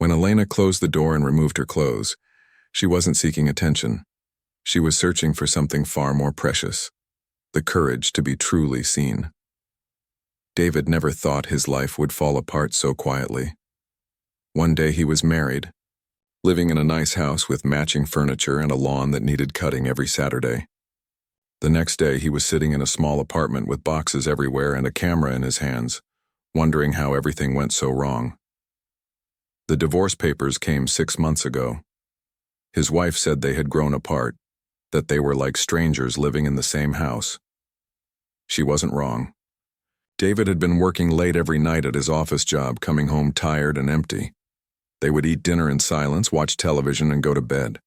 When Elena closed the door and removed her clothes, she wasn't seeking attention. She was searching for something far more precious, the courage to be truly seen. David never thought his life would fall apart so quietly. One day he was married, living in a nice house with matching furniture and a lawn that needed cutting every Saturday. The next day he was sitting in a small apartment with boxes everywhere and a camera in his hands, wondering how everything went so wrong. The divorce papers came 6 months ago. His wife said they had grown apart, that they were like strangers living in the same house. She wasn't wrong. David had been working late every night at his office job, coming home tired and empty. They would eat dinner in silence, watch television, and go to bed.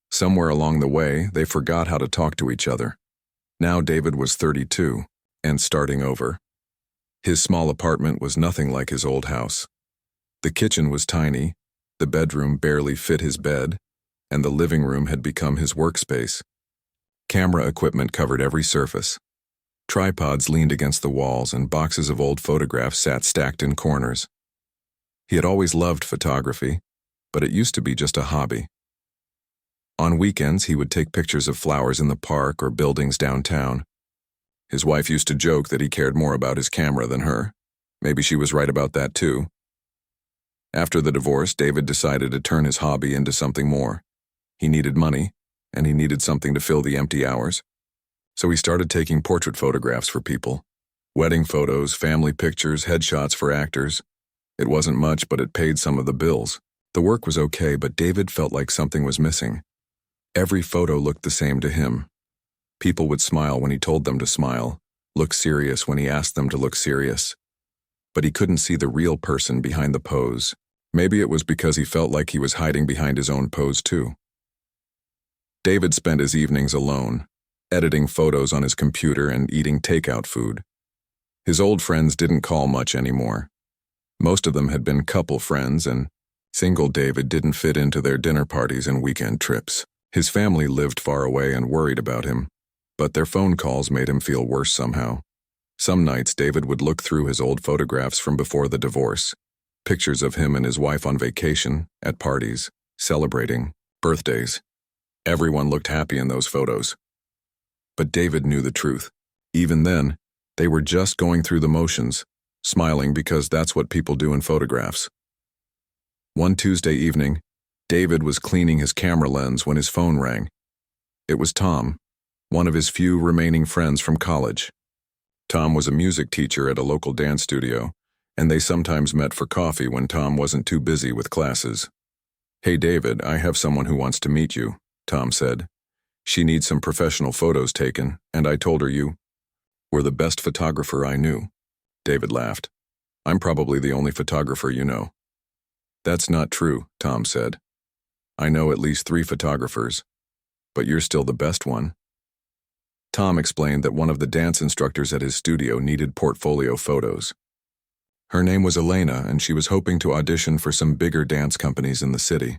Somewhere along the way, they forgot how to talk to each other. Now David was 32, and starting over. His small apartment was nothing like his old house. The kitchen was tiny, the bedroom barely fit his bed, and the living room had become his workspace. Camera equipment covered every surface. Tripods leaned against the walls, and boxes of old photographs sat stacked in corners. He had always loved photography, but it used to be just a hobby. On weekends, he would take pictures of flowers in the park or buildings downtown. His wife used to joke that he cared more about his camera than her. Maybe she was right about that too. After the divorce, David decided to turn his hobby into something more. He needed money, and he needed something to fill the empty hours. So he started taking portrait photographs for people. Wedding photos, family pictures, headshots for actors. It wasn't much, but it paid some of the bills. The work was okay, but David felt like something was missing. Every photo looked the same to him. People would smile when he told them to smile, look serious when he asked them to look serious. But he couldn't see the real person behind the pose. Maybe it was because he felt like he was hiding behind his own pose too. David spent his evenings alone, editing photos on his computer and eating takeout food. His old friends didn't call much anymore. Most of them had been couple friends, and single David didn't fit into their dinner parties and weekend trips. His family lived far away and worried about him, but their phone calls made him feel worse somehow. Some nights David would look through his old photographs from before the divorce. Pictures of him and his wife on vacation, at parties, celebrating, birthdays. Everyone looked happy in those photos. But David knew the truth. Even then, they were just going through the motions, smiling because that's what people do in photographs. One Tuesday evening, David was cleaning his camera lens when his phone rang. It was Tom, one of his few remaining friends from college. Tom was a music teacher at a local dance studio, and they sometimes met for coffee when Tom wasn't too busy with classes. "Hey David, I have someone who wants to meet you," Tom said. "She needs some professional photos taken, and I told her you were the best photographer I knew." David laughed. "I'm probably the only photographer you know." "That's not true," Tom said. "I know at least 3 photographers, but you're still the best one." Tom explained that one of the dance instructors at his studio needed portfolio photos. Her name was Elena, and she was hoping to audition for some bigger dance companies in the city.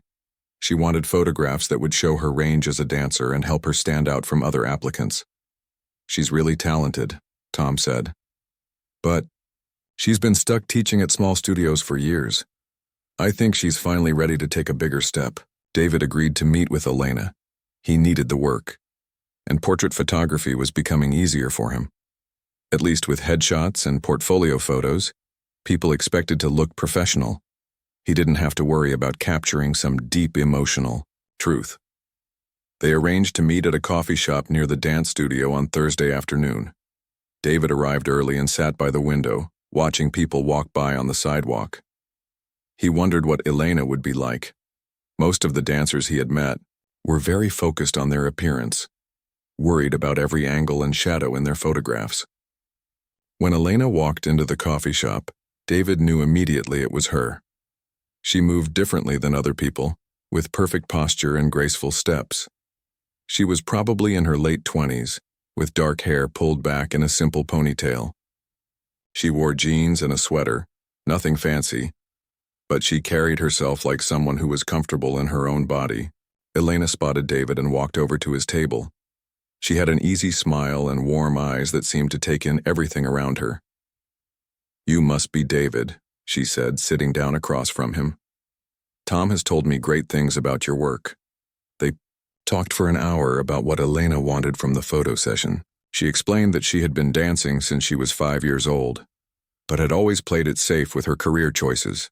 She wanted photographs that would show her range as a dancer and help her stand out from other applicants. "She's really talented," Tom said. "But she's been stuck teaching at small studios for years. I think she's finally ready to take a bigger step." David agreed to meet with Elena. He needed the work, and portrait photography was becoming easier for him. At least with headshots and portfolio photos, people expected to look professional. He didn't have to worry about capturing some deep emotional truth. They arranged to meet at a coffee shop near the dance studio on Thursday afternoon. David arrived early and sat by the window, watching people walk by on the sidewalk. He wondered what Elena would be like. Most of the dancers he had met were very focused on their appearance, worried about every angle and shadow in their photographs. When Elena walked into the coffee shop, David knew immediately it was her. She moved differently than other people, with perfect posture and graceful steps. She was probably in her late 20s, with dark hair pulled back in a simple ponytail. She wore jeans and a sweater, nothing fancy, but she carried herself like someone who was comfortable in her own body. Elena spotted David and walked over to his table. She had an easy smile and warm eyes that seemed to take in everything around her. "You must be David," she said, sitting down across from him. Tom has told me great things about your work. They talked for an hour about what Elena wanted from the photo session. She explained that she had been dancing since she was 5 years old, but had always played it safe with her career choices.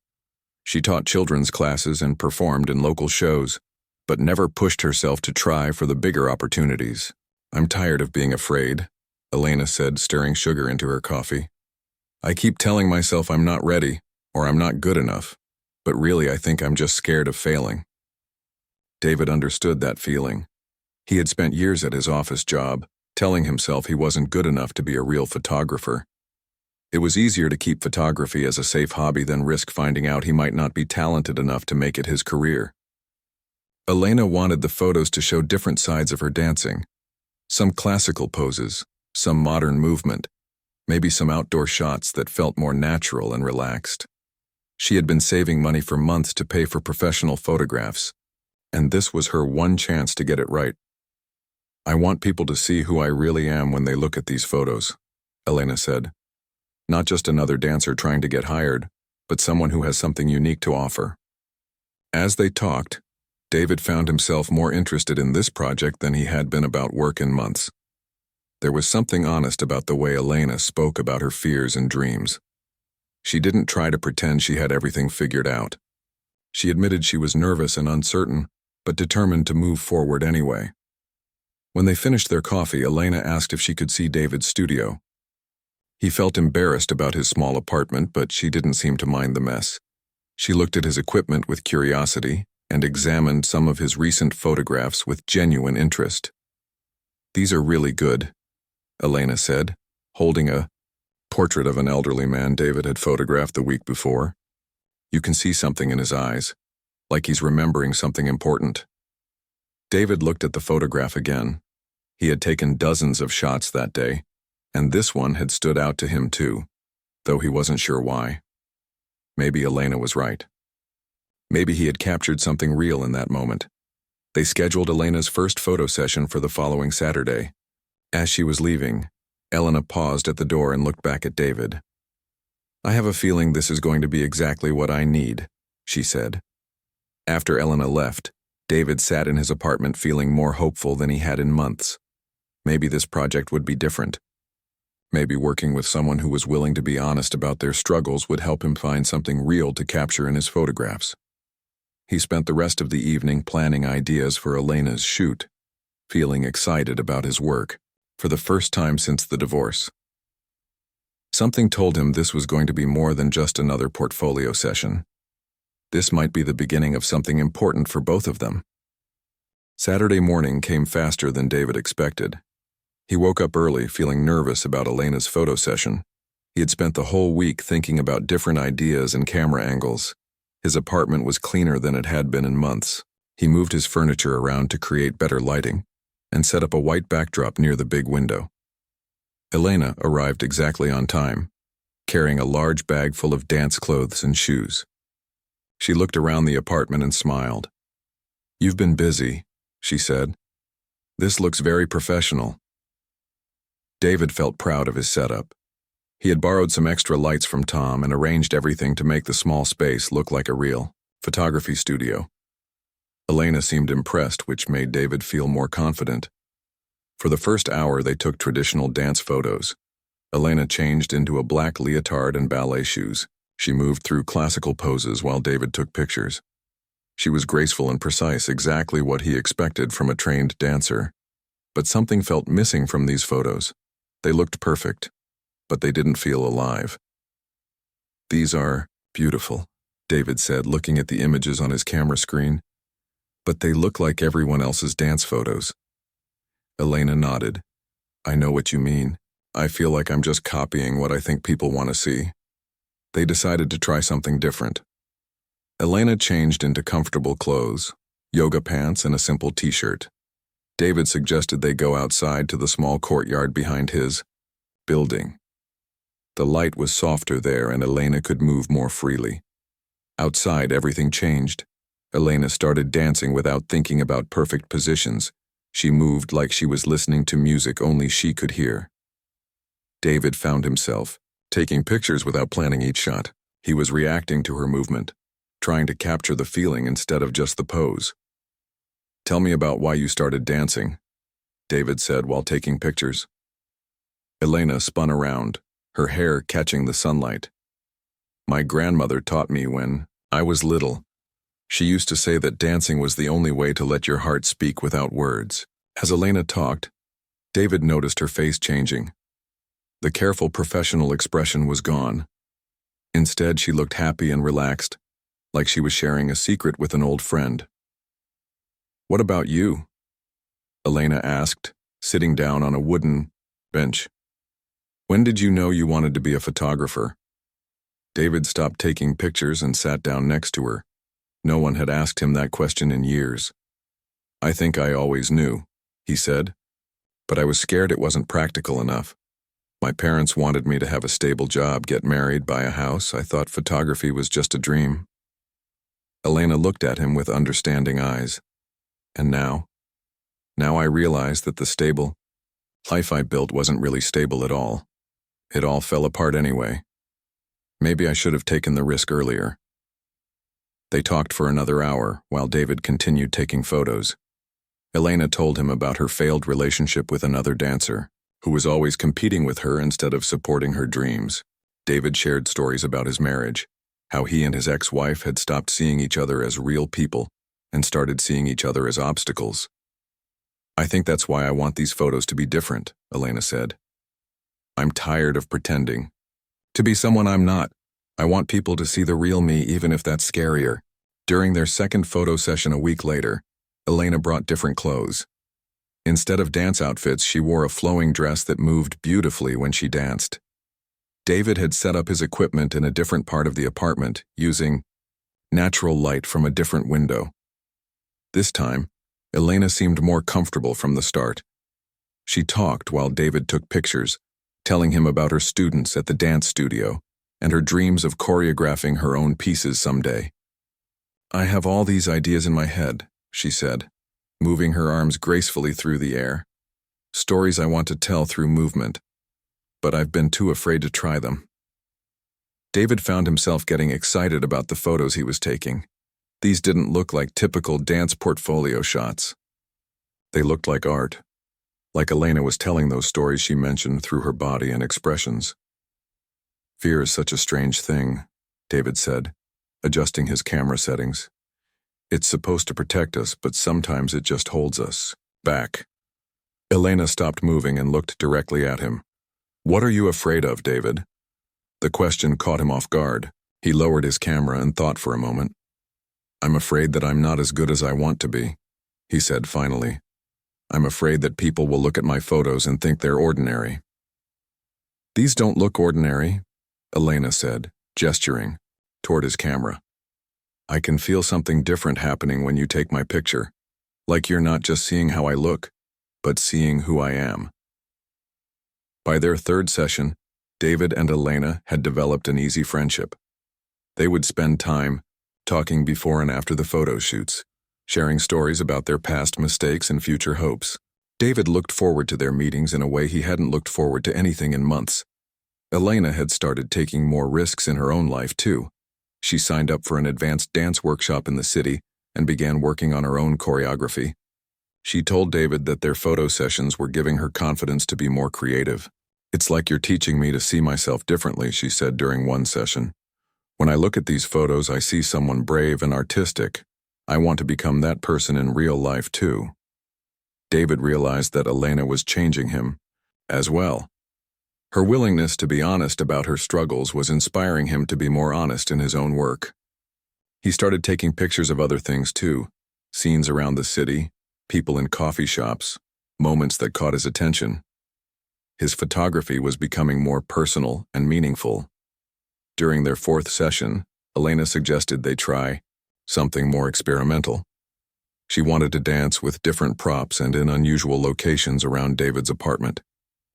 She taught children's classes and performed in local shows, but never pushed herself to try for the bigger opportunities. I'm tired of being afraid, Elena said, stirring sugar into her coffee. I keep telling myself I'm not ready, or I'm not good enough, but really I think I'm just scared of failing. David understood that feeling. He had spent years at his office job, telling himself he wasn't good enough to be a real photographer. It was easier to keep photography as a safe hobby than risk finding out he might not be talented enough to make it his career. Elena wanted the photos to show different sides of her dancing. Some classical poses, some modern movement, maybe some outdoor shots that felt more natural and relaxed. She had been saving money for months to pay for professional photographs, and this was her one chance to get it right. I want people to see who I really am when they look at these photos, Elena said. Not just another dancer trying to get hired, but someone who has something unique to offer. As they talked, David found himself more interested in this project than he had been about work in months. There was something honest about the way Elena spoke about her fears and dreams. She didn't try to pretend she had everything figured out. She admitted she was nervous and uncertain, but determined to move forward anyway. When they finished their coffee, Elena asked if she could see David's studio. He felt embarrassed about his small apartment, but she didn't seem to mind the mess. She looked at his equipment with curiosity and examined some of his recent photographs with genuine interest. These are really good, Elena said, holding a portrait of an elderly man David had photographed the week before. You can see something in his eyes, like he's remembering something important. David looked at the photograph again. He had taken dozens of shots that day, and this one had stood out to him too, though he wasn't sure why. Maybe Elena was right. Maybe he had captured something real in that moment. They scheduled Elena's first photo session for the following Saturday. As she was leaving, Elena paused at the door and looked back at David. I have a feeling this is going to be exactly what I need, she said. After Elena left, David sat in his apartment feeling more hopeful than he had in months. Maybe this project would be different. Maybe working with someone who was willing to be honest about their struggles would help him find something real to capture in his photographs. He spent the rest of the evening planning ideas for Elena's shoot, feeling excited about his work, for the first time since the divorce. Something told him this was going to be more than just another portfolio session. This might be the beginning of something important for both of them. Saturday morning came faster than David expected. He woke up early, feeling nervous about Elena's photo session. He had spent the whole week thinking about different ideas and camera angles. His apartment was cleaner than it had been in months. He moved his furniture around to create better lighting and set up a white backdrop near the big window. Elena arrived exactly on time, carrying a large bag full of dance clothes and shoes. She looked around the apartment and smiled. You've been busy, she said. This looks very professional. David felt proud of his setup. He had borrowed some extra lights from Tom and arranged everything to make the small space look like a real photography studio. Elena seemed impressed, which made David feel more confident. For the first hour, they took traditional dance photos. Elena changed into a black leotard and ballet shoes. She moved through classical poses while David took pictures. She was graceful and precise, exactly what he expected from a trained dancer. But something felt missing from these photos. They looked perfect, but they didn't feel alive. These are beautiful, David said, looking at the images on his camera screen. But they look like everyone else's dance photos. Elena nodded. I know what you mean. I feel like I'm just copying what I think people want to see. They decided to try something different. Elena changed into comfortable clothes, yoga pants and a simple t-shirt. David suggested they go outside to the small courtyard behind his building. The light was softer there and Elena could move more freely. Outside, everything changed. Elena started dancing without thinking about perfect positions. She moved like she was listening to music only she could hear. David found himself taking pictures without planning each shot. He was reacting to her movement, trying to capture the feeling instead of just the pose. "Tell me about why you started dancing," David said while taking pictures. Elena spun around, her hair catching the sunlight. "My grandmother taught me when I was little. She used to say that dancing was the only way to let your heart speak without words." As Elena talked, David noticed her face changing. The careful professional expression was gone. Instead, she looked happy and relaxed, like she was sharing a secret with an old friend. "What about you?" Elena asked, sitting down on a wooden bench. "When did you know you wanted to be a photographer?" David stopped taking pictures and sat down next to her. No one had asked him that question in years. "I think I always knew," he said, "but I was scared it wasn't practical enough. My parents wanted me to have a stable job, get married, buy a house. I thought photography was just a dream." Elena looked at him with understanding eyes. "And now? Now I realize that the stable life I built wasn't really stable at all. It all fell apart anyway. Maybe I should have taken the risk earlier." They talked for another hour while David continued taking photos. Elena told him about her failed relationship with another dancer, who was always competing with her instead of supporting her dreams. David shared stories about his marriage, how he and his ex-wife had stopped seeing each other as real people and started seeing each other as obstacles. "I think that's why I want these photos to be different," Elena said. "I'm tired of pretending to be someone I'm not. I want people to see the real me, even if that's scarier." During their second photo session a week later, Elena brought different clothes. Instead of dance outfits, she wore a flowing dress that moved beautifully when she danced. David had set up his equipment in a different part of the apartment, using natural light from a different window. This time, Elena seemed more comfortable from the start. She talked while David took pictures, telling him about her students at the dance studio and her dreams of choreographing her own pieces someday. "I have all these ideas in my head," she said, moving her arms gracefully through the air. "Stories I want to tell through movement, but I've been too afraid to try them." David found himself getting excited about the photos he was taking. These didn't look like typical dance portfolio shots. They looked like art, like Elena was telling those stories she mentioned through her body and expressions. "Fear is such a strange thing," David said, adjusting his camera settings. "It's supposed to protect us, but sometimes it just holds us back." Elena stopped moving and looked directly at him. "What are you afraid of, David?" The question caught him off guard. He lowered his camera and thought for a moment. "I'm afraid that I'm not as good as I want to be," he said finally. "I'm afraid that people will look at my photos and think they're ordinary." "These don't look ordinary," Elena said, gesturing toward his camera. "I can feel something different happening when you take my picture, like you're not just seeing how I look, but seeing who I am." By their third session, David and Elena had developed an easy friendship. They would spend time talking before and after the photo shoots, sharing stories about their past mistakes and future hopes. David looked forward to their meetings in a way he hadn't looked forward to anything in months. Elena had started taking more risks in her own life, too. She signed up for an advanced dance workshop in the city and began working on her own choreography. She told David that their photo sessions were giving her confidence to be more creative. "It's like you're teaching me to see myself differently," she said during one session. "When I look at these photos, I see someone brave and artistic. I want to become that person in real life, too." David realized that Elena was changing him as well. Her willingness to be honest about her struggles was inspiring him to be more honest in his own work. He started taking pictures of other things too, scenes around the city, people in coffee shops, moments that caught his attention. His photography was becoming more personal and meaningful. During their fourth session, Elena suggested they try something more experimental. She wanted to dance with different props and in unusual locations around David's apartment.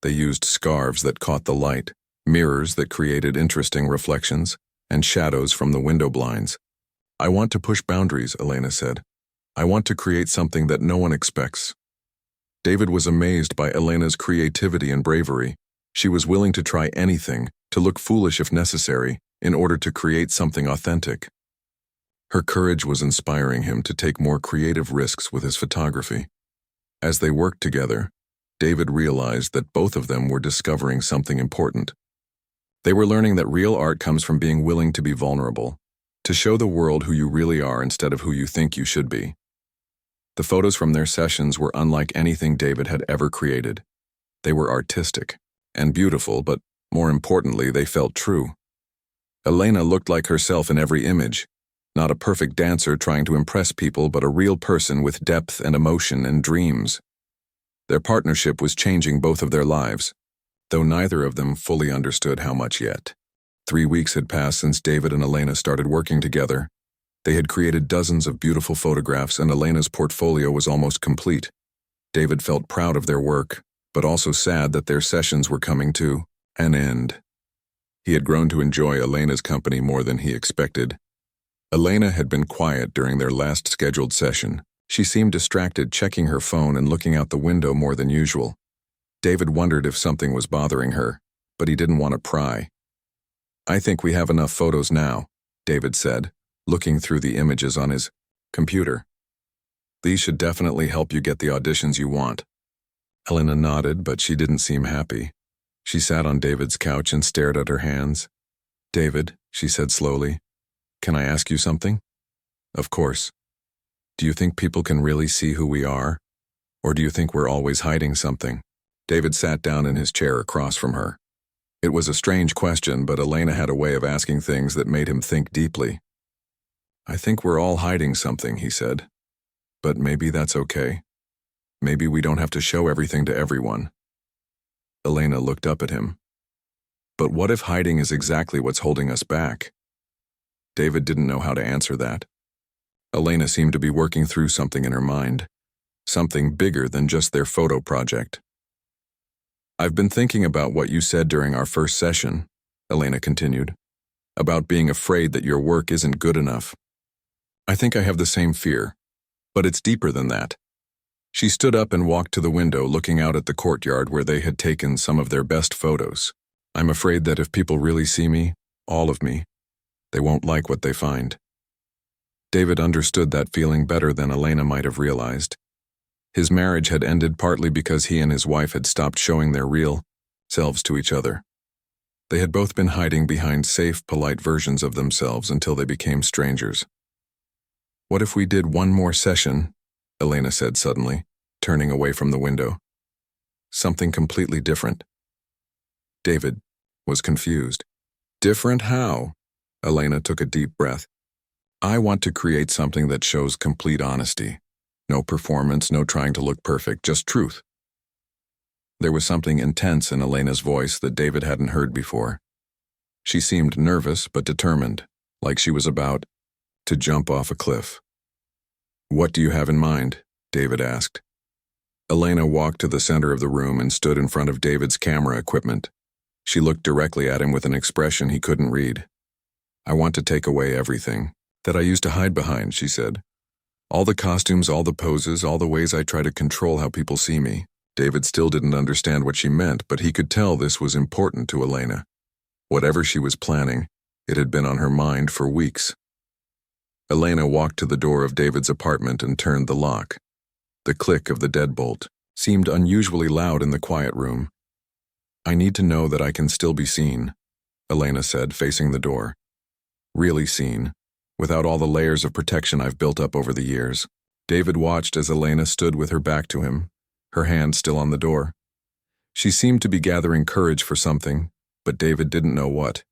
They used scarves that caught the light, mirrors that created interesting reflections, and shadows from the window blinds. "I want to push boundaries," Elena said. "I want to create something that no one expects." David was amazed by Elena's creativity and bravery. She was willing to try anything, to look foolish if necessary, in order to create something authentic. Her courage was inspiring him to take more creative risks with his photography. As they worked together, David realized that both of them were discovering something important. They were learning that real art comes from being willing to be vulnerable, to show the world who you really are instead of who you think you should be. The photos from their sessions were unlike anything David had ever created. They were artistic and beautiful, but more importantly, they felt true. Elena looked like herself in every image, not a perfect dancer trying to impress people, but a real person with depth and emotion and dreams. Their partnership was changing both of their lives, though neither of them fully understood how much yet. 3 weeks had passed since David and Elena started working together. They had created dozens of beautiful photographs, and Elena's portfolio was almost complete. David felt proud of their work, but also sad that their sessions were coming to an end. He had grown to enjoy Elena's company more than he expected. Elena had been quiet during their last scheduled session. She seemed distracted, checking her phone and looking out the window more than usual. David wondered if something was bothering her, but he didn't want to pry. "I think we have enough photos now," David said, looking through the images on his computer. "These should definitely help you get the auditions you want." Elena nodded, but she didn't seem happy. She sat on David's couch and stared at her hands. "David," she said slowly, "can I ask you something?" "Of course." "Do you think people can really see who we are? Or do you think we're always hiding something?" David sat down in his chair across from her. It was a strange question, but Elena had a way of asking things that made him think deeply. "I think we're all hiding something," he said. "But maybe that's okay. Maybe we don't have to show everything to everyone." Elena looked up at him. "But what if hiding is exactly what's holding us back?" David didn't know how to answer that. Elena seemed to be working through something in her mind, something bigger than just their photo project. "I've been thinking about what you said during our first session," Elena continued, "about being afraid that your work isn't good enough. I think I have the same fear, but it's deeper than that." She stood up and walked to the window, looking out at the courtyard where they had taken some of their best photos. "I'm afraid that if people really see me, all of me, they won't like what they find." David understood that feeling better than Elena might have realized. His marriage had ended partly because he and his wife had stopped showing their real selves to each other. They had both been hiding behind safe, polite versions of themselves until they became strangers. "What if we did one more session?" Elena said suddenly, turning away from the window. "Something completely different." David was confused. "Different how?" Elena took a deep breath. "I want to create something that shows complete honesty. No performance, no trying to look perfect, just truth." There was something intense in Elena's voice that David hadn't heard before. She seemed nervous but determined, like she was about to jump off a cliff. "What do you have in mind?" David asked. Elena walked to the center of the room and stood in front of David's camera equipment. She looked directly at him with an expression he couldn't read. "I want to take away everything that I used to hide behind," she said. "All the costumes, all the poses, all the ways I try to control how people see me." David still didn't understand what she meant, but he could tell this was important to Elena. Whatever she was planning, it had been on her mind for weeks. Elena walked to the door of David's apartment and turned the lock. The click of the deadbolt seemed unusually loud in the quiet room. "I need to know that I can still be seen," Elena said, facing the door. "Really seen, without all the layers of protection I've built up over the years." David watched as Elena stood with her back to him, her hand still on the door. She seemed to be gathering courage for something, but David didn't know what.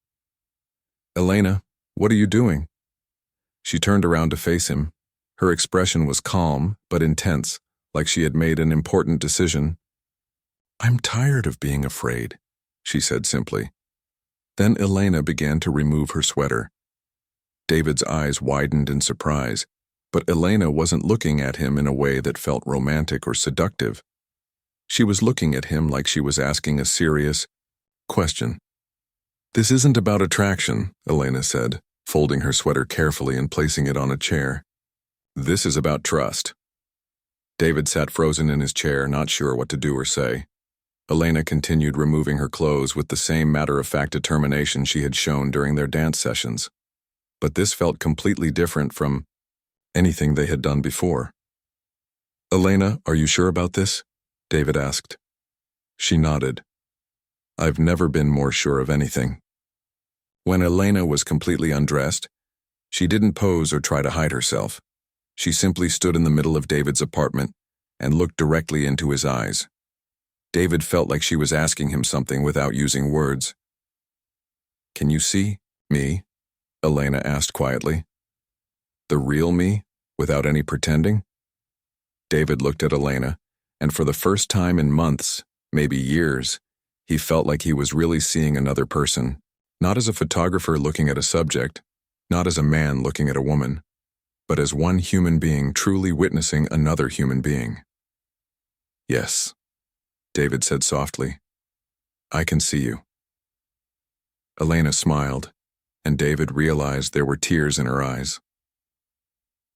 "Elena, what are you doing?" She turned around to face him. Her expression was calm but intense, like she had made an important decision. "I'm tired of being afraid," she said simply. Then Elena began to remove her sweater. David's eyes widened in surprise, but Elena wasn't looking at him in a way that felt romantic or seductive. She was looking at him like she was asking a serious question. "This isn't about attraction," Elena said, folding her sweater carefully and placing it on a chair. "This is about trust." David sat frozen in his chair, not sure what to do or say. Elena continued removing her clothes with the same matter-of-fact determination she had shown during their dance sessions. but this felt completely different from anything they had done before. "Elena, are you sure about this?" David asked. She nodded. "I've never been more sure of anything." When Elena was completely undressed, she didn't pose or try to hide herself. She simply stood in the middle of David's apartment and looked directly into his eyes. David felt like she was asking him something without using words. "Can you see me?" Elena asked quietly. "The real me, without any pretending?" David looked at Elena, and for the first time in months, maybe years, he felt like he was really seeing another person, not as a photographer looking at a subject, not as a man looking at a woman, but as one human being truly witnessing another human being. "Yes," David said softly. "I can see you." Elena smiled, and David realized there were tears in her eyes.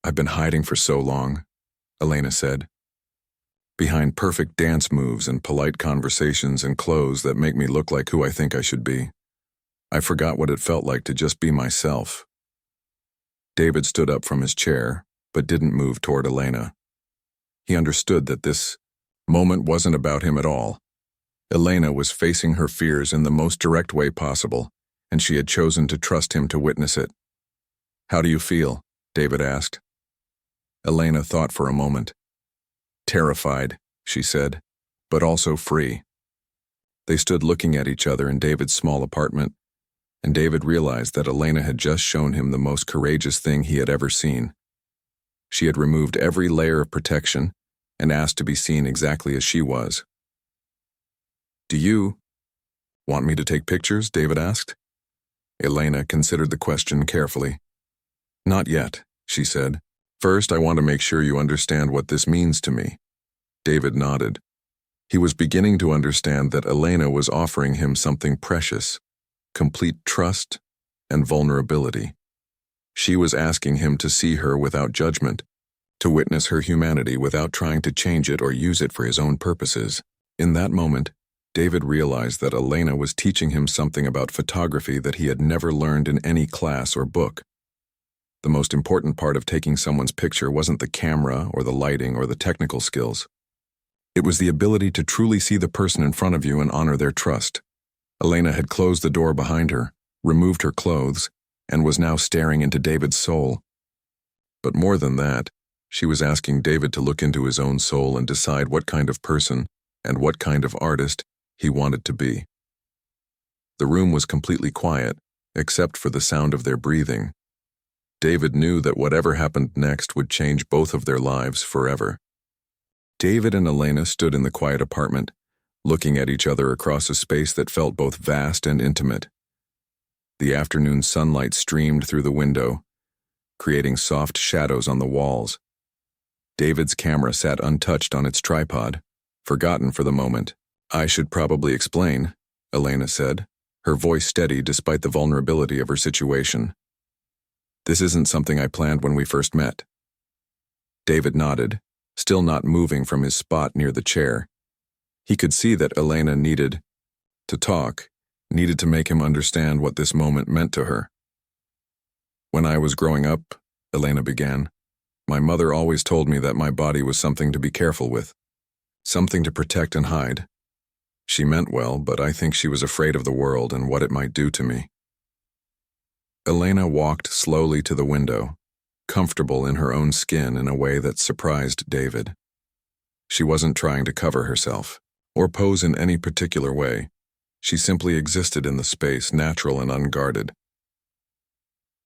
"I've been hiding for so long," Elena said. "Behind perfect dance moves and polite conversations and clothes that make me look like who I think I should be. I forgot what it felt like to just be myself." David stood up from his chair, but didn't move toward Elena. He understood that this moment wasn't about him at all. Elena was facing her fears in the most direct way possible, and she had chosen to trust him to witness it. "How do you feel?" David asked. Elena thought for a moment. "Terrified," she said, "but also free." They stood looking at each other in David's small apartment, and David realized that Elena had just shown him the most courageous thing he had ever seen. She had removed every layer of protection and asked to be seen exactly as she was. "Do you want me to take pictures?" David asked. Elena considered the question carefully. "Not yet," she said. "First, I want to make sure you understand what this means to me." David nodded. He was beginning to understand that Elena was offering him something precious, complete trust and vulnerability. She was asking him to see her without judgment, to witness her humanity without trying to change it or use it for his own purposes. In that moment, David realized that Elena was teaching him something about photography that he had never learned in any class or book. The most important part of taking someone's picture wasn't the camera or the lighting or the technical skills. It was the ability to truly see the person in front of you and honor their trust. Elena had closed the door behind her, removed her clothes, and was now staring into David's soul. But more than that, she was asking David to look into his own soul and decide what kind of person and what kind of artist he wanted to be. The room was completely quiet, except for the sound of their breathing. David knew that whatever happened next would change both of their lives forever. David and Elena stood in the quiet apartment, looking at each other across a space that felt both vast and intimate. The afternoon sunlight streamed through the window, creating soft shadows on the walls. David's camera sat untouched on its tripod, forgotten for the moment. "I should probably explain," Elena said, her voice steady despite the vulnerability of her situation. "This isn't something I planned when we first met." David nodded, still not moving from his spot near the chair. He could see that Elena needed to talk, needed to make him understand what this moment meant to her. "When I was growing up," Elena began, "my mother always told me that my body was something to be careful with, something to protect and hide. She meant well, but I think she was afraid of the world and what it might do to me." Elena walked slowly to the window, comfortable in her own skin in a way that surprised David. She wasn't trying to cover herself or pose in any particular way. She simply existed in the space, natural and unguarded.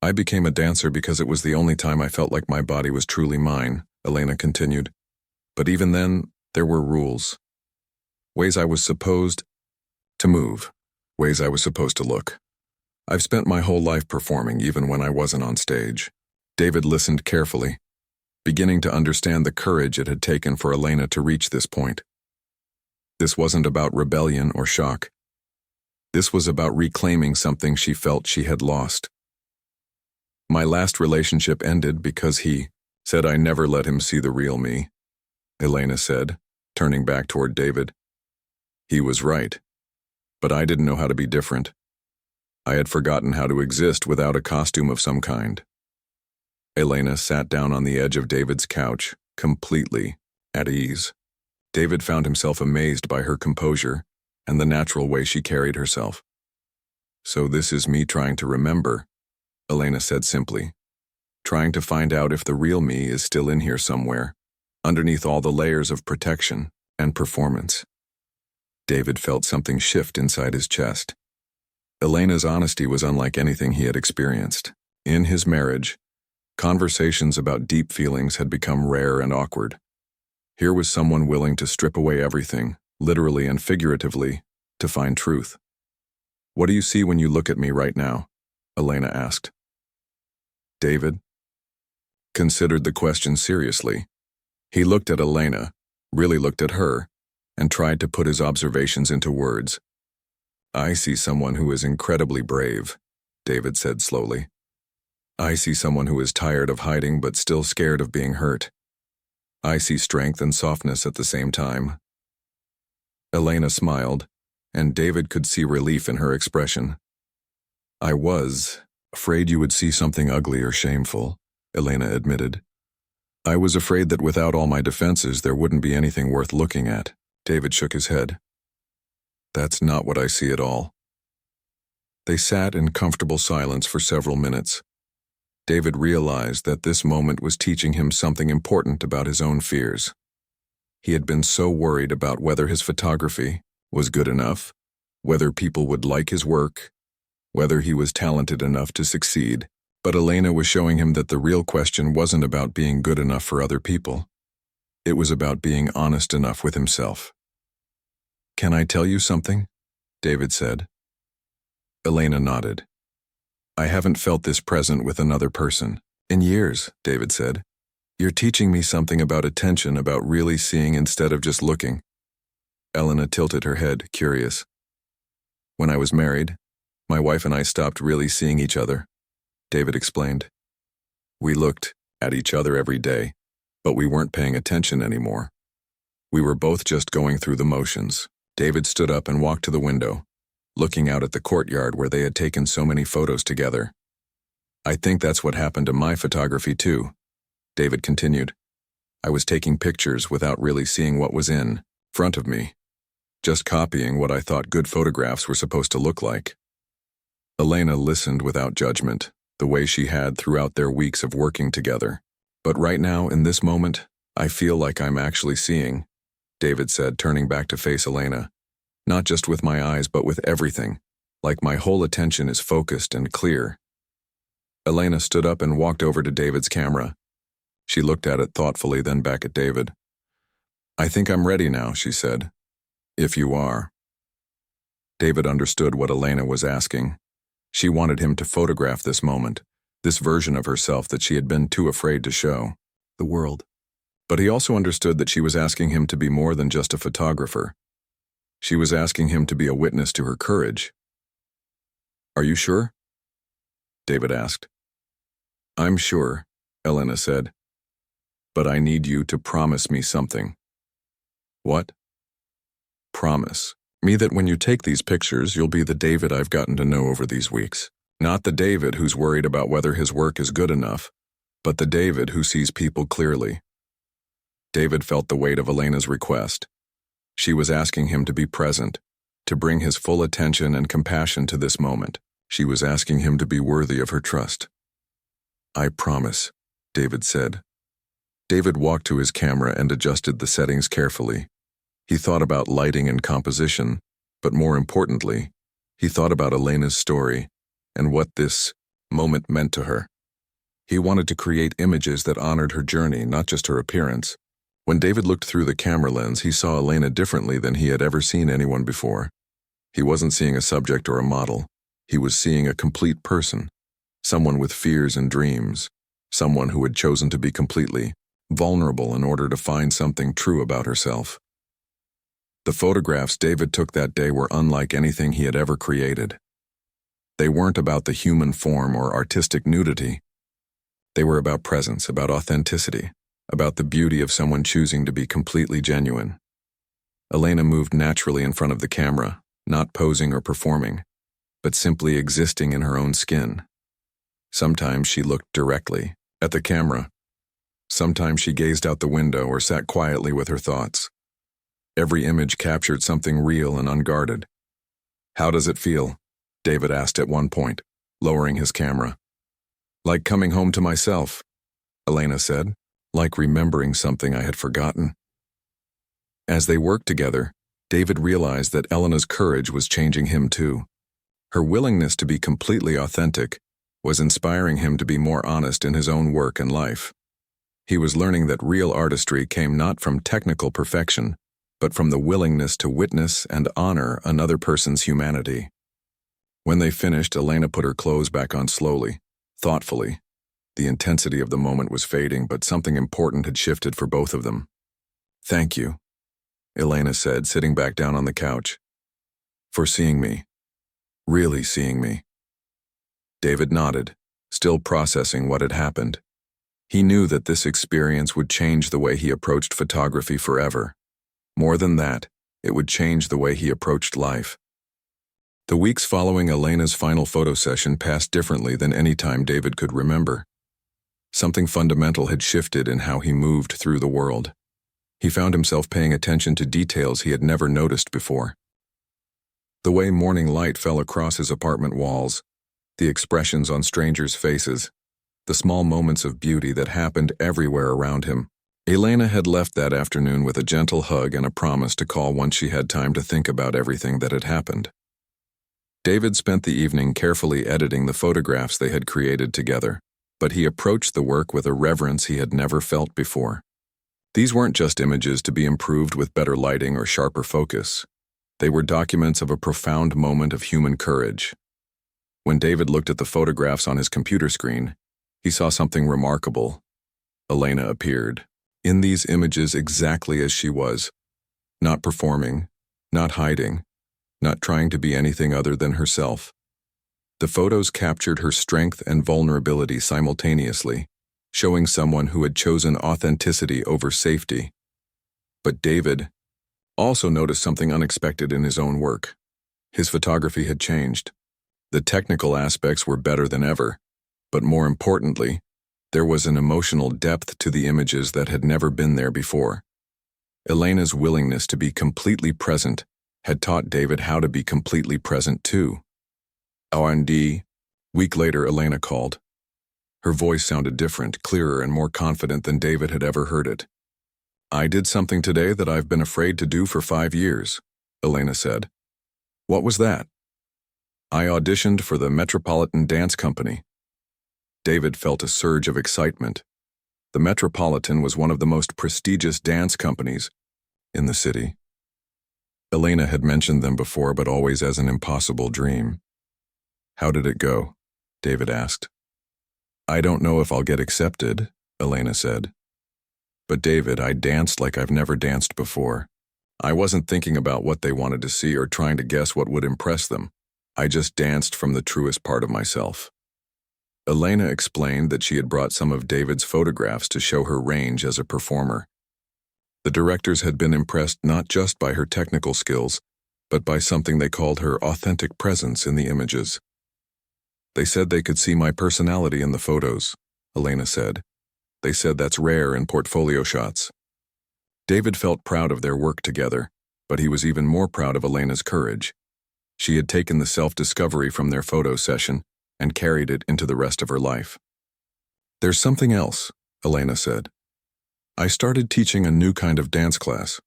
"I became a dancer because it was the only time I felt like my body was truly mine," Elena continued. "But even then, there were rules. Ways I was supposed to move, ways I was supposed to look. I've spent my whole life performing, even when I wasn't on stage." David listened carefully, beginning to understand the courage it had taken for Elena to reach this point. This wasn't about rebellion or shock. This was about reclaiming something she felt she had lost. "My last relationship ended because he said I never let him see the real me," Elena said, turning back toward David. "He was right, but I didn't know how to be different. I had forgotten how to exist without a costume of some kind. Elena sat down on the edge of David's couch, completely at ease. David found himself amazed by her composure and the natural way she carried herself. "So this is me trying to remember," Elena said simply. "Trying to find out if the real me is still in here somewhere, underneath all the layers of protection and performance." David felt something shift inside his chest. Elena's honesty was unlike anything he had experienced. In his marriage, conversations about deep feelings had become rare and awkward. Here was someone willing to strip away everything, literally and figuratively, to find truth. "What do you see when you look at me right now?" Elena asked. David considered the question seriously. He looked at Elena, really looked at her, and tried to put his observations into words. "I see someone who is incredibly brave," David said slowly. "I see someone who is tired of hiding but still scared of being hurt. I see strength and softness at the same time." Elena smiled, and David could see relief in her expression. "I was afraid you would see something ugly or shameful," Elena admitted. "I was afraid that without all my defenses there wouldn't be anything worth looking at." David shook his head. "That's not what I see at all." They sat in comfortable silence for several minutes. David realized that this moment was teaching him something important about his own fears. He had been so worried about whether his photography was good enough, whether people would like his work, whether he was talented enough to succeed. But Elena was showing him that the real question wasn't about being good enough for other people. It was about being honest enough with himself. "Can I tell you something?" David said. Elena nodded. "I haven't felt this present with another person in years," David said. "You're teaching me something about attention, about really seeing instead of just looking." Elena tilted her head, curious. "When I was married, my wife and I stopped really seeing each other," David explained. "We looked at each other every day, but we weren't paying attention anymore. We were both just going through the motions." David stood up and walked to the window, looking out at the courtyard where they had taken so many photos together. "I think that's what happened to my photography too," David continued. "I was taking pictures without really seeing what was in front of me, just copying what I thought good photographs were supposed to look like." Elena listened without judgment, the way she had throughout their weeks of working together. "But right now, in this moment, I feel like I'm actually seeing," David said, turning back to face Elena. "Not just with my eyes, but with everything, like my whole attention is focused and clear." Elena stood up and walked over to David's camera. She looked at it thoughtfully, then back at David. "I think I'm ready now," she said. "If you are." David understood what Elena was asking. She wanted him to photograph this moment, this version of herself that she had been too afraid to show the world. But he also understood that she was asking him to be more than just a photographer. She was asking him to be a witness to her courage. "Are you sure?" David asked. "I'm sure," Elena said. "But I need you to promise me something." "What?" "Promise me that when you take these pictures, you'll be the David I've gotten to know over these weeks. Not the David who's worried about whether his work is good enough, but the David who sees people clearly." David felt the weight of Elena's request. She was asking him to be present, to bring his full attention and compassion to this moment. She was asking him to be worthy of her trust. "I promise," David said. David walked to his camera and adjusted the settings carefully. He thought about lighting and composition, but more importantly, he thought about Elena's story and what this moment meant to her. He wanted to create images that honored her journey, not just her appearance. When David looked through the camera lens, he saw Elena differently than he had ever seen anyone before. He wasn't seeing a subject or a model. He was seeing a complete person, someone with fears and dreams, someone who had chosen to be completely vulnerable in order to find something true about herself. The photographs David took that day were unlike anything he had ever created. They weren't about the human form or artistic nudity. They were about presence, about authenticity, about the beauty of someone choosing to be completely genuine. Elena moved naturally in front of the camera, not posing or performing, but simply existing in her own skin. Sometimes she looked directly at the camera. Sometimes she gazed out the window or sat quietly with her thoughts. Every image captured something real and unguarded. "How does it feel?" David asked at one point, lowering his camera. "Like coming home to myself," Elena said, "like remembering something I had forgotten." As they worked together, David realized that Elena's courage was changing him too. Her willingness to be completely authentic was inspiring him to be more honest in his own work and life. He was learning that real artistry came not from technical perfection, but from the willingness to witness and honor another person's humanity. When they finished, Elena put her clothes back on slowly, thoughtfully. The intensity of the moment was fading, but something important had shifted for both of them. "Thank you," Elena said, sitting back down on the couch. "For seeing me. Really seeing me." David nodded, still processing what had happened. He knew that this experience would change the way he approached photography forever. More than that, it would change the way he approached life. The weeks following Elena's final photo session passed differently than any time David could remember. Something fundamental had shifted in how he moved through the world. He found himself paying attention to details he had never noticed before. The way morning light fell across his apartment walls, the expressions on strangers' faces, the small moments of beauty that happened everywhere around him. Elena had left that afternoon with a gentle hug and a promise to call once she had time to think about everything that had happened. David spent the evening carefully editing the photographs they had created together, but he approached the work with a reverence he had never felt before. These weren't just images to be improved with better lighting or sharper focus. They were documents of a profound moment of human courage. When David looked at the photographs on his computer screen, he saw something remarkable. Elena appeared, in these images exactly as she was, not performing, not hiding, not trying to be anything other than herself. The photos captured her strength and vulnerability simultaneously, showing someone who had chosen authenticity over safety. But David also noticed something unexpected in his own work. His photography had changed. The technical aspects were better than ever, but more importantly, there was an emotional depth to the images that had never been there before. Elena's willingness to be completely present had taught David how to be completely present too. R&D. Week later, Elena called. Her voice sounded different, clearer, and more confident than David had ever heard it. "I did something today that I've been afraid to do for 5 years, Elena said. "What was that?" "I auditioned for the Metropolitan Dance Company." David felt a surge of excitement. The Metropolitan was one of the most prestigious dance companies in the city. Elena had mentioned them before, but always as an impossible dream. "How did it go?" David asked. "I don't know if I'll get accepted," Elena said. "But David, I danced like I've never danced before. I wasn't thinking about what they wanted to see or trying to guess what would impress them. I just danced from the truest part of myself." Elena explained that she had brought some of David's photographs to show her range as a performer. The directors had been impressed not just by her technical skills, but by something they called her authentic presence in the images. "They said they could see my personality in the photos," Elena said. "They said that's rare in portfolio shots." David felt proud of their work together, but he was even more proud of Elena's courage. She had taken the self-discovery from their photo session and carried it into the rest of her life. "There's something else," Elena said. "I started teaching a new kind of dance class.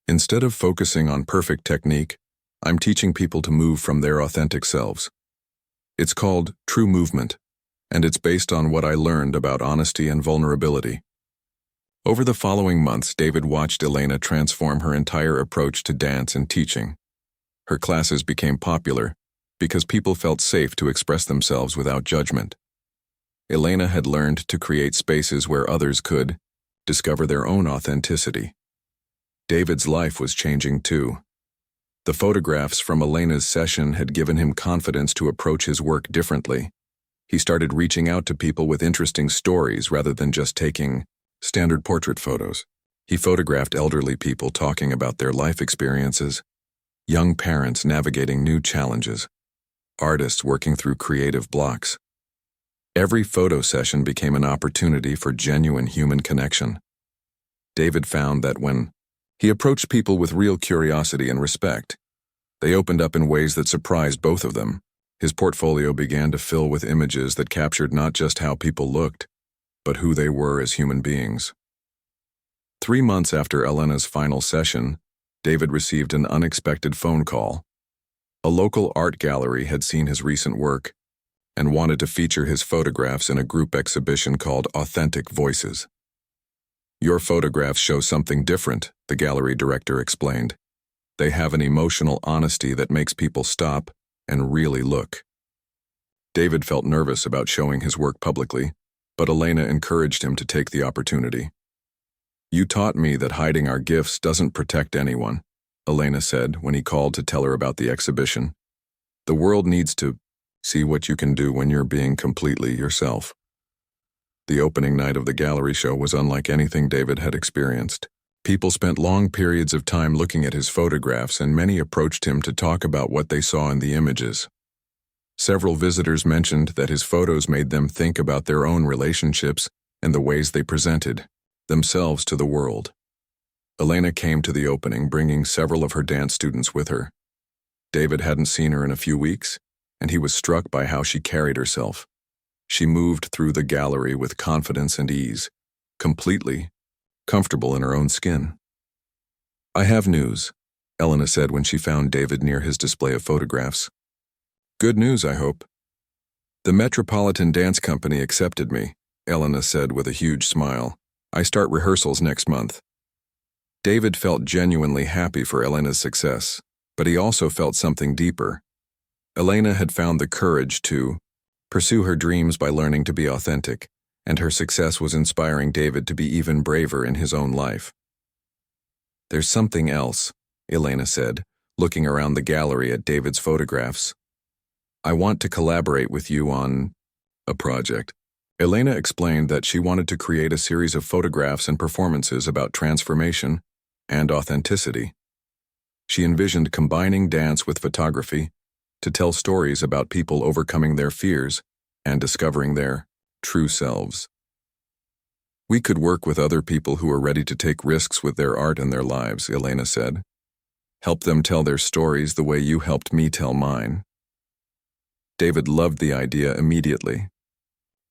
Instead of focusing on perfect technique, I'm teaching people to move from their authentic selves. It's called True Movement, and it's based on what I learned about honesty and vulnerability." Over the following months, David watched Elena transform her entire approach to dance and teaching. Her classes became popular because people felt safe to express themselves without judgment. Elena had learned to create spaces where others could discover their own authenticity. David's life was changing too. The photographs from Elena's session had given him confidence to approach his work differently. He started reaching out to people with interesting stories rather than just taking standard portrait photos. He photographed elderly people talking about their life experiences, young parents navigating new challenges, artists working through creative blocks. Every photo session became an opportunity for genuine human connection. David found that when he approached people with real curiosity and respect, they opened up in ways that surprised both of them. His portfolio began to fill with images that captured not just how people looked, but who they were as human beings. 3 months after Elena's final session, David received an unexpected phone call. A local art gallery had seen his recent work and wanted to feature his photographs in a group exhibition called Authentic Voices. "Your photographs show something different," the gallery director explained. "They have an emotional honesty that makes people stop and really look." David felt nervous about showing his work publicly, but Elena encouraged him to take the opportunity. "You taught me that hiding our gifts doesn't protect anyone," Elena said when he called to tell her about the exhibition. "The world needs to see what you can do when you're being completely yourself." The opening night of the gallery show was unlike anything David had experienced. People spent long periods of time looking at his photographs, and many approached him to talk about what they saw in the images. Several visitors mentioned that his photos made them think about their own relationships and the ways they presented themselves to the world. Elena came to the opening, bringing several of her dance students with her. David hadn't seen her in a few weeks, and he was struck by how she carried herself. She moved through the gallery with confidence and ease, completely comfortable in her own skin. "I have news," Elena said when she found David near his display of photographs. "Good news, I hope." "The Metropolitan Dance Company accepted me," Elena said with a huge smile. "I start rehearsals next month." David felt genuinely happy for Elena's success, but he also felt something deeper. Elena had found the courage to pursue her dreams by learning to be authentic, and her success was inspiring David to be even braver in his own life. "There's something else," Elena said, looking around the gallery at David's photographs. "I want to collaborate with you on a project." Elena explained that she wanted to create a series of photographs and performances about transformation and authenticity. She envisioned combining dance with photography to tell stories about people overcoming their fears and discovering their true selves. "We could work with other people who are ready to take risks with their art and their lives," Elena said. "Help them tell their stories the way you helped me tell mine." David loved the idea immediately.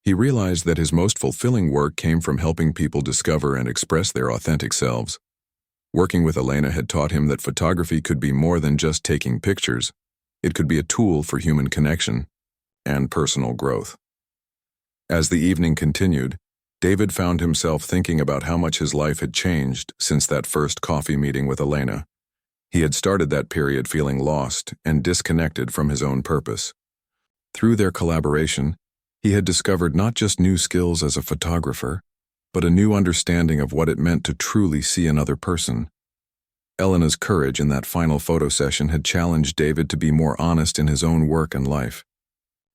He realized that his most fulfilling work came from helping people discover and express their authentic selves. Working with Elena had taught him that photography could be more than just taking pictures. It could be a tool for human connection and personal growth. As the evening continued, David found himself thinking about how much his life had changed since that first coffee meeting with Elena. He had started that period feeling lost and disconnected from his own purpose. Through their collaboration, he had discovered not just new skills as a photographer, but a new understanding of what it meant to truly see another person. Elena's courage in that final photo session had challenged David to be more honest in his own work and life.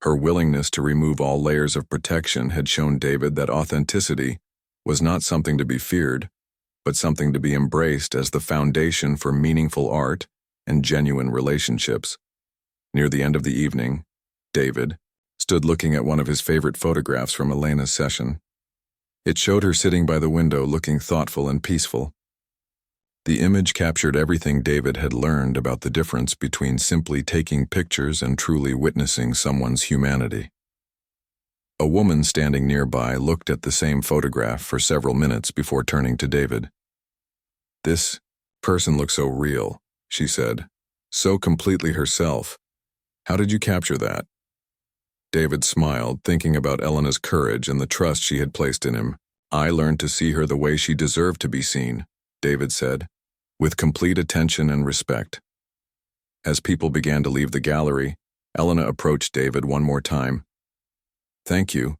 Her willingness to remove all layers of protection had shown David that authenticity was not something to be feared, but something to be embraced as the foundation for meaningful art and genuine relationships. Near the end of the evening, David stood looking at one of his favorite photographs from Elena's session. It showed her sitting by the window looking thoughtful and peaceful. The image captured everything David had learned about the difference between simply taking pictures and truly witnessing someone's humanity. A woman standing nearby looked at the same photograph for several minutes before turning to David. "This person looks so real," she said. "So completely herself. How did you capture that?" David smiled, thinking about Elena's courage and the trust she had placed in him. "I learned to see her the way she deserved to be seen," David said, "with complete attention and respect." As people began to leave the gallery, Elena approached David one more time. "Thank you,"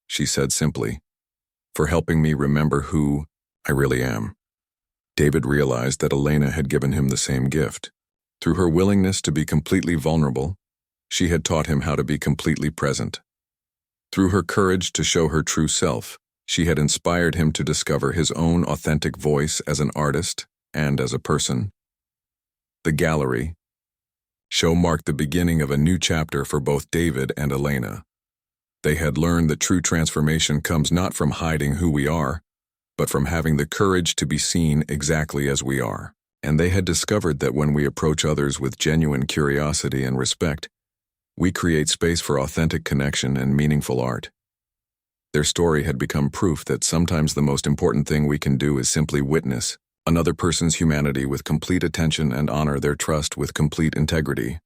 she said simply, "for helping me remember who I really am." David realized that Elena had given him the same gift. Through her willingness to be completely vulnerable, she had taught him how to be completely present. Through her courage to show her true self, she had inspired him to discover his own authentic voice as an artist and as a person. The gallery show marked the beginning of a new chapter for both David and Elena. They had learned that true transformation comes not from hiding who we are, but from having the courage to be seen exactly as we are. And they had discovered that when we approach others with genuine curiosity and respect, we create space for authentic connection and meaningful art. Their story had become proof that sometimes the most important thing we can do is simply witness another person's humanity with complete attention and honor their trust with complete integrity.